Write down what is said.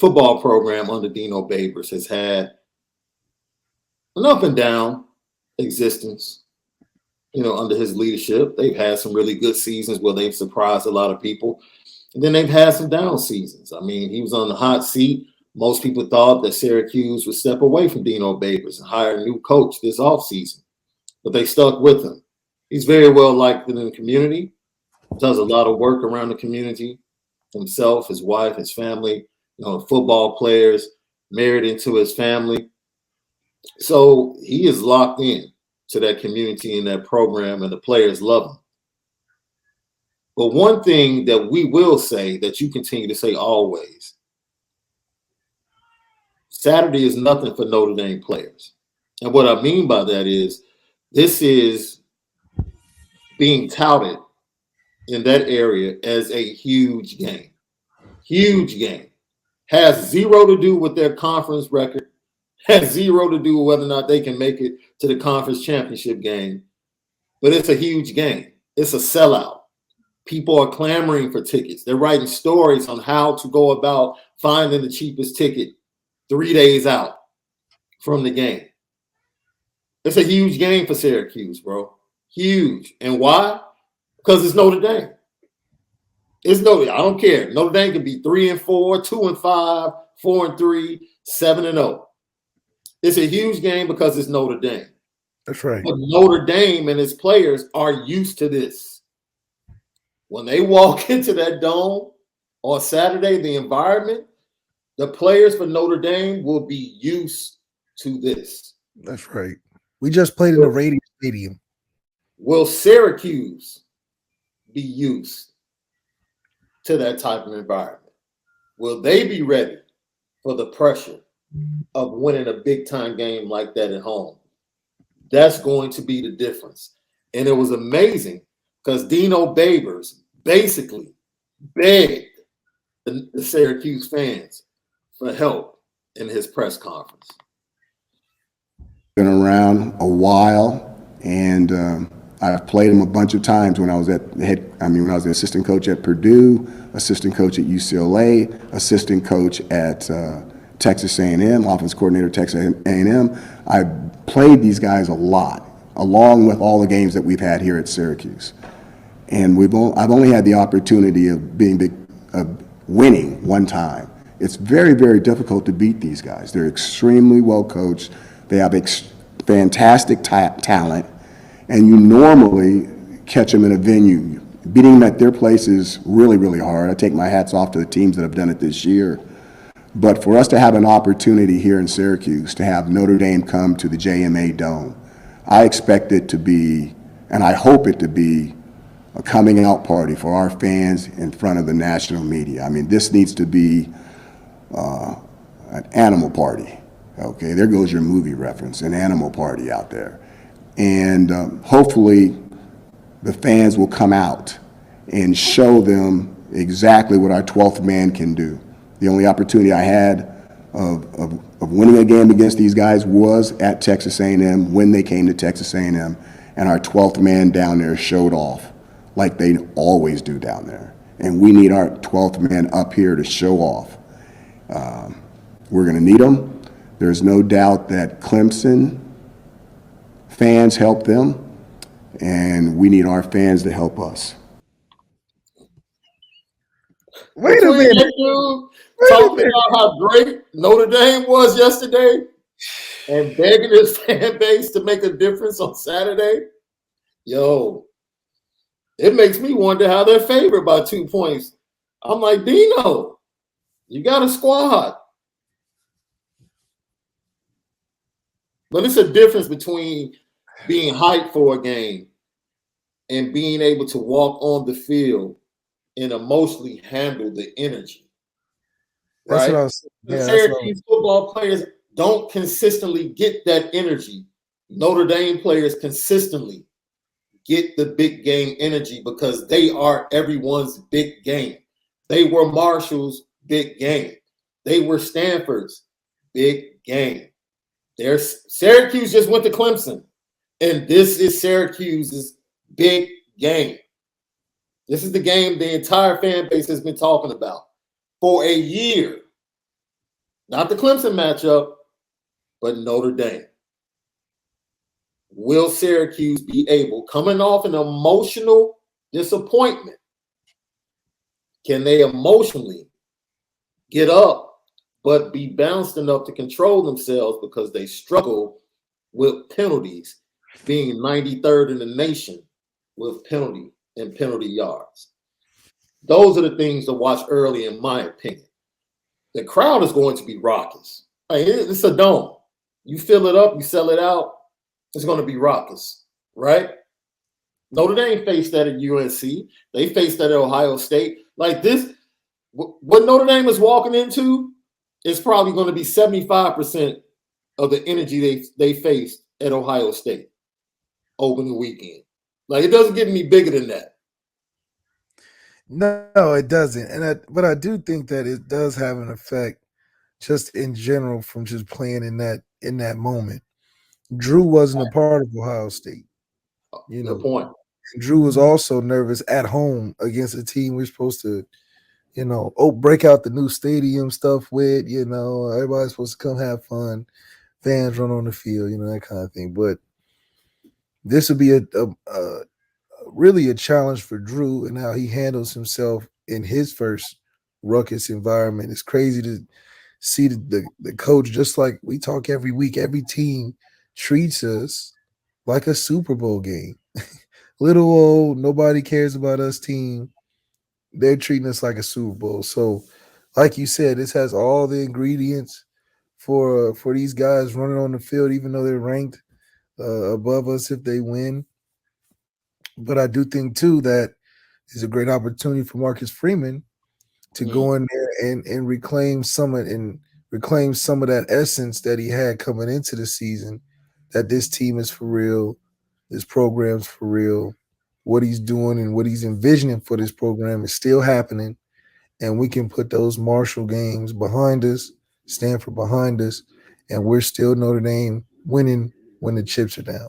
football program under Dino Babers has had an up and down existence, under his leadership. They've had some really good seasons where they've surprised a lot of people. And then they've had some down seasons. I mean, he was on the hot seat. Most people thought that Syracuse would step away from Dino Babers and hire a new coach this offseason, but they stuck with him. He's very well liked in the community, does a lot of work around the community, himself, his wife, his family, football players, married into his family. So he is locked in to that community and that program, and the players love him. But one thing that we will say that you continue to say always, Saturday is nothing for Notre Dame players. And what I mean by that is this is being touted in that area as a huge game. Huge game. Has zero to do with their conference record, has zero to do with whether or not they can make it to the conference championship game. But it's a huge game. It's a sellout. People are clamoring for tickets. They're writing stories on how to go about finding the cheapest ticket 3 days out from the game. It's a huge game for Syracuse, bro. Huge. And why? Because it's Notre Dame. I don't care. Notre Dame can be 3-4, 2-5, 4-3, 7-0. It's a huge game because it's Notre Dame. That's right. But Notre Dame and its players are used to this. When they walk into that dome on Saturday, the environment, the players for Notre Dame will be used to this. That's right. We just played in the Radiant Stadium. Will Syracuse be used to that type of environment? Will they be ready for the pressure of winning a big-time game like that at home? That's going to be the difference. And it was amazing because Dino Babers basically begged the Syracuse fans for help in his press conference. Been around a while, and I've played him a bunch of times when I was when I was the assistant coach at Purdue, assistant coach at UCLA, assistant coach at Texas A&M, offense coordinator at Texas A&M. I played these guys a lot, along with all the games that we've had here at Syracuse. And I've only had the opportunity of winning one time. It's very, very difficult to beat these guys. They're extremely well coached. They have fantastic talent, and you normally catch them in a venue. Beating them at their place is really, really hard. I take my hats off to the teams that have done it this year. But for us to have an opportunity here in Syracuse to have Notre Dame come to the JMA Dome, I expect it to be, and I hope it to be, a coming out party for our fans in front of the national media. I mean, this needs to be an animal party. Okay, there goes your movie reference, an animal party out there. And hopefully the fans will come out and show them exactly what our 12th man can do. The only opportunity I had of winning a game against these guys was at Texas A&M when they came to Texas A&M, and our 12th man down there showed off like they always do down there. And we need our 12th man up here to show off. We're going to need them. There's no doubt that Clemson fans help them, and we need our fans to help us. Wait a minute. Talking about how great Notre Dame was yesterday and begging his fan base to make a difference on Saturday. Yo, it makes me wonder how they're favored by 2 points. I'm like, Dino, you got a squad. But it's a difference between being hyped for a game and being able to walk on the field and emotionally handle the energy. That's right? what I was, yeah, Syracuse football players don't consistently get that energy. Notre Dame players consistently get the big game energy because they are everyone's big game. They were Marshall's big game. They were Stanford's big game. Syracuse just went to Clemson, and this is Syracuse's big game. This is the game the entire fan base has been talking about for a year. Not the Clemson matchup, but Notre Dame. Will Syracuse be able, coming off an emotional disappointment, can they emotionally get up but be balanced enough to control themselves because they struggle with penalties, being 93rd in the nation with penalty and penalty yards? Those are the things to watch early, in my opinion. The crowd is going to be raucous. It's a dome. You fill it up, you sell it out, it's going to be raucous, right? Notre Dame faced that at UNC. They faced that at Ohio State. Like this, what Notre Dame is walking into is probably going to be 75% of the energy they faced at Ohio State opening weekend. Like, it doesn't get any bigger than that. No, it doesn't. But I do think that it does have an effect just in general from just playing in that moment. Drew wasn't a part of Ohio State. Good point. Drew was also nervous at home against a team we're supposed to, break out the new stadium stuff with, everybody's supposed to come have fun, fans run on the field, that kind of thing. But this would be a really a challenge for Drew and how he handles himself in his first ruckus environment. It's crazy to see the coach, just like we talk every week, every team treats us like a Super Bowl game. Little old, nobody cares about us team. They're treating us like a Super Bowl. So, like you said, this has all the ingredients for these guys running on the field, even though they're ranked above us if they win. But I do think too that is a great opportunity for Marcus Freeman to go in there and reclaim some of that essence that he had coming into the season. That this team is for real, this program's for real. What he's doing and what he's envisioning for this program is still happening, and we can put those Marshall games behind us, Stanford behind us, and we're still Notre Dame winning when the chips are down.